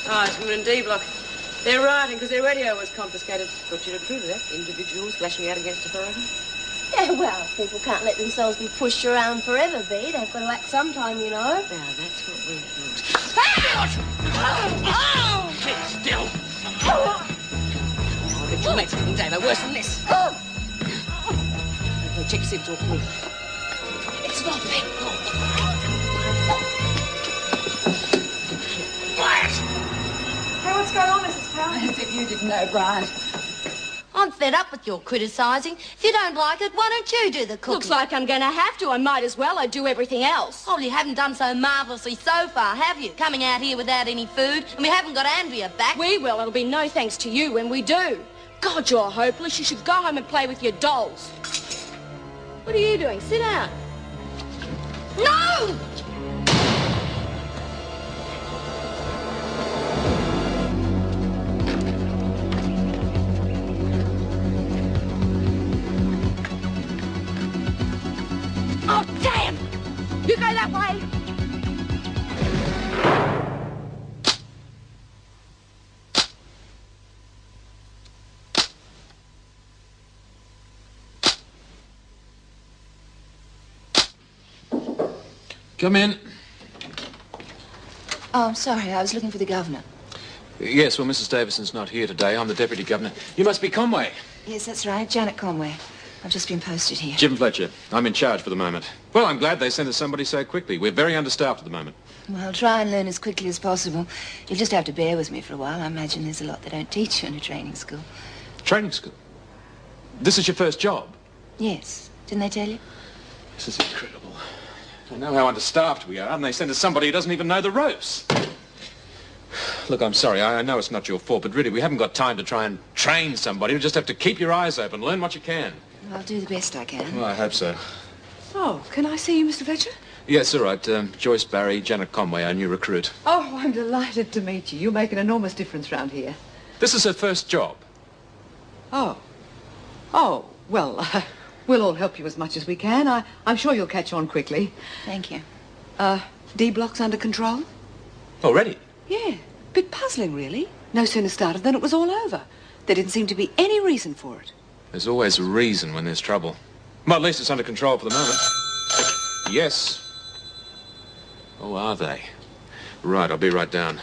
Oh, it's from an D block. They're rioting because their radio was confiscated. Thought you'd approve of that. Individuals lashing out against authority. Yeah, well, people can't let themselves be pushed around forever, B. They've got to act sometime, you know. Now, that's what we thought. Oh! Keep still. Oh, I bet your mate's getting Davo worse than this. Okay, check to see if it's all clear. It's not big. Quiet! Hey, what's going on, Mrs. Powell? As if you didn't know, Brian. I'm fed up with your criticising. If you don't like it, why don't you do the cooking? Looks like I'm going to have to. I might as well. I do everything else. Oh, you haven't done so marvellously so far, have you? Coming out here without any food, and we haven't got Andrea back. We will. It'll be no thanks to you when we do. God, you're hopeless. You should go home and play with your dolls. What are you doing? Sit down. No! Oh, damn! You go that way. Come in. Oh, I'm sorry. I was looking for the governor. Yes, well, Mrs. Davidson's not here today. I'm the deputy governor. You must be Conway. Yes, that's right. Janet Conway. I've just been posted here. Jim Fletcher. I'm in charge for the moment. Well, I'm glad they sent us somebody so quickly. We're very understaffed at the moment. Well, I'll try and learn as quickly as possible. You'll just have to bear with me for a while. I imagine there's a lot they don't teach you in a training school. Training school? This is your first job? Yes. Didn't they tell you? This is incredible. I know how understaffed we are, and they send us somebody who doesn't even know the ropes. Look, I'm sorry. I know it's not your fault, but really, we haven't got time to try and train somebody. You just have to keep your eyes open, learn what you can. Well, I'll do the best I can. Well, I hope so. Oh, can I see you, Mr. Fletcher? Yes, all right. Joyce Barry, Janet Conway, our new recruit. Oh, I'm delighted to meet you. You make an enormous difference round here. This is her first job. Oh. Oh, well, we'll all help you as much as we can. I'm sure you'll catch on quickly. Thank you. D block's under control? Already? Yeah. Bit puzzling, really. No sooner started than it was all over. There didn't seem to be any reason for it. There's always a reason when there's trouble. Well, at least it's under control for the moment. Yes. Oh, are they? Right, I'll be right down.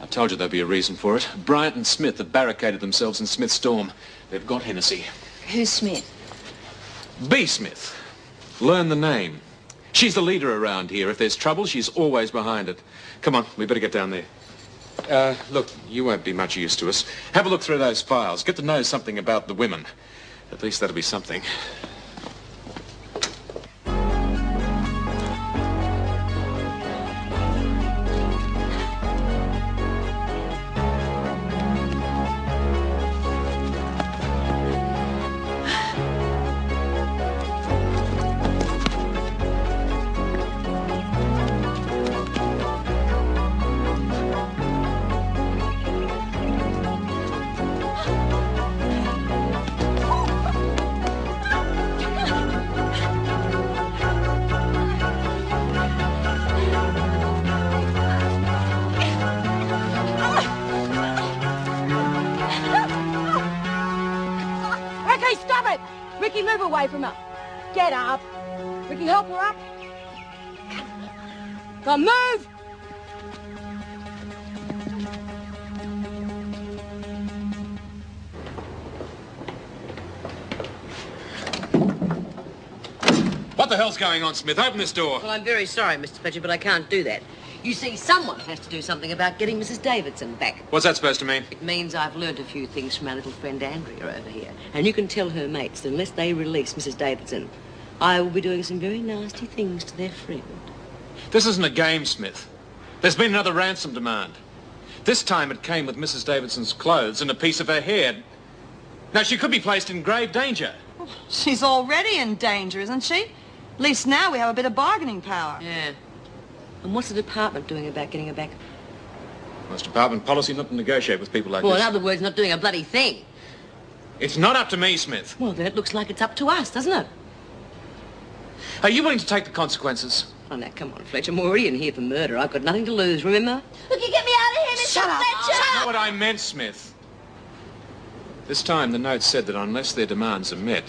I told you there'd be a reason for it. Bryant and Smith have barricaded themselves in Smith's dorm. They've got Hennessy. Who's Smith? B. Smith. Learn the name. She's the leader around here. If there's trouble, she's always behind it. Come on, we better get down there. Look, you won't be much use to us. Have a look through those files. Get to know something about the women. At least that'll be something. Ricky, move away from her. Get up. Ricky, help her up. Come on, move! What the hell's going on, Smith? Open this door. Well, I'm very sorry, Mr. Fletcher, but I can't do that. You see, someone has to do something about getting Mrs. Davidson back. What's that supposed to mean? It means I've learned a few things from our little friend Andrea over here. And you can tell her mates that unless they release Mrs. Davidson, I will be doing some very nasty things to their friend. This isn't a game, Smith. There's been another ransom demand. This time it came with Mrs. Davidson's clothes and a piece of her hair. Now, she could be placed in grave danger. She's already in danger, isn't she? At least now we have a bit of bargaining power. Yeah. And what's the department doing about getting her back? Well, it's department policy not to negotiate with people like Well, this. in other words, not doing a bloody thing. It's not up to me, Smith. Well, then it looks like it's up to us, doesn't it? Are you willing to take the consequences? Oh, now, come on, Fletcher. I'm already in here for murder. I've got nothing to lose, remember? Look, you get me out of here, Mr. Mr. Fletcher! That's not what I meant, Smith. This time, the note said that unless their demands are met,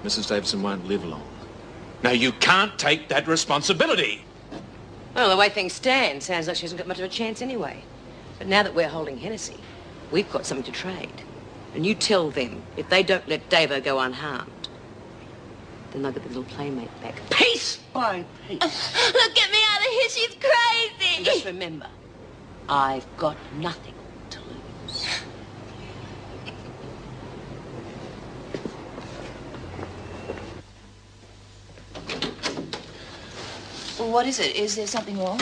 Mrs. Davidson won't live long. Now, you can't take that responsibility. Well, the way things stand, sounds like she hasn't got much of a chance anyway. But now that we're holding Hennessy, we've got something to trade. And you tell them, if they don't let Davo go unharmed, then they'll get the little playmate back. Peace by peace. Look, get me out of here. She's crazy. And just remember, I've got nothing to lose. Well, what is it? Is there something wrong?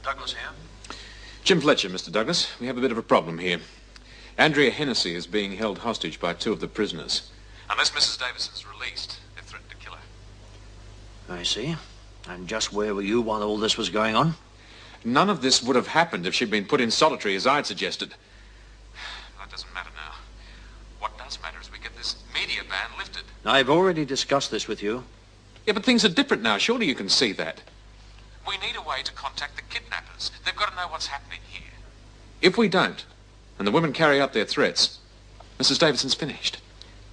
Douglas here. Jim Fletcher, Mr. Douglas. We have a bit of a problem here. Andrea Hennessy is being held hostage by 2 of the prisoners. Unless Mrs. Davidson's released, they've threatened to kill her. I see. And just where were you while all this was going on? None of this would have happened if she'd been put in solitary, as I'd suggested. That doesn't matter now. What does matter is we get this media ban lifted. I've already discussed this with you. Yeah, but things are different now. Surely you can see that. We need a way to contact the kidnappers. They've got to know what's happening here. If we don't, and the women carry out their threats, Mrs. Davidson's finished.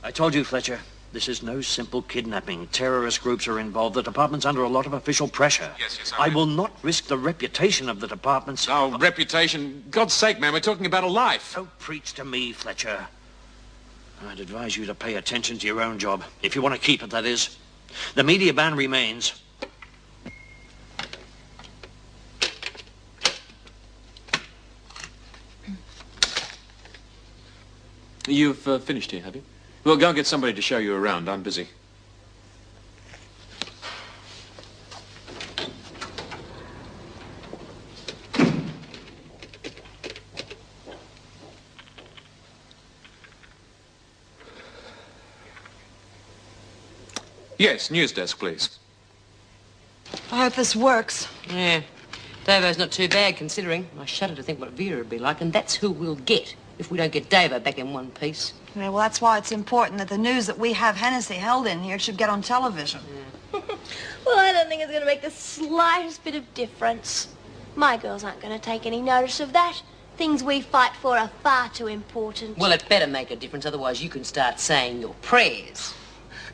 I told you, Fletcher, this is no simple kidnapping. Terrorist groups are involved. The department's under a lot of official pressure. Yes, I will not risk the reputation of the department's... Oh, reputation. God's sake, man, we're talking about a life. Don't preach to me, Fletcher. I'd advise you to pay attention to your own job. If you want to keep it, that is. The media ban remains. You've finished here, have you? Well, go and get somebody to show you around. I'm busy. Yes, news desk, please. I hope this works. Yeah. Davo's not too bad, considering. I shudder to think what Vera would be like, and that's who we'll get if we don't get Davo back in one piece. Yeah, well, that's why it's important that the news that we have Hennessy held in here should get on television. Well, I don't think it's going to make the slightest bit of difference. My girls aren't going to take any notice of that. Things we fight for are far too important. Well, it better make a difference, otherwise you can start saying your prayers.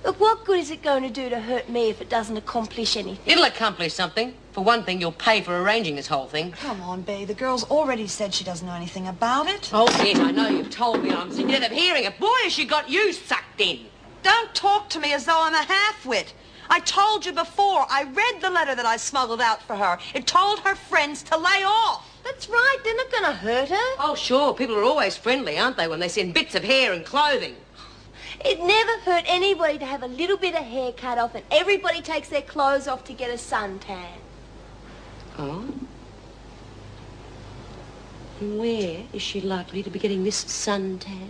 Look, what good is it going to do to hurt me if it doesn't accomplish anything? It'll accomplish something. For one thing, you'll pay for arranging this whole thing. Come on, Bea. The girl's already said she doesn't know anything about it. Oh, yes, I know you've told me. I'm sick of hearing it. Boy, has she got you sucked in. Don't talk to me as though I'm a half-wit. I told you before. I read the letter that I smuggled out for her. It told her friends to lay off. That's right. They're not going to hurt her. Oh, sure. People are always friendly, aren't they, when they send bits of hair and clothing? It never hurt anybody to have a little bit of hair cut off, and everybody takes their clothes off to get a suntan. Oh? And where is she likely to be getting this suntan?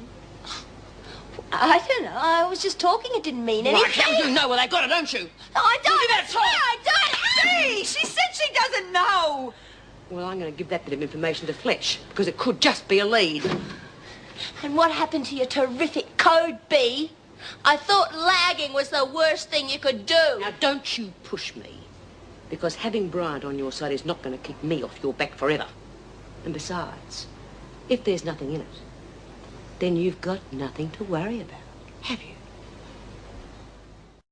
I don't know. I was just talking. It didn't mean Well, anything. you know where they got it, don't you? No, I don't. You better I swear I don't. Bea, she said she doesn't know. Well, I'm going to give that bit of information to Fletch, because it could just be a lead. And what happened to your terrific code, B? I thought lagging was the worst thing you could do. Now, don't you push me, because having Bryant on your side is not going to keep me off your back forever. And besides, if there's nothing in it, then you've got nothing to worry about, have you?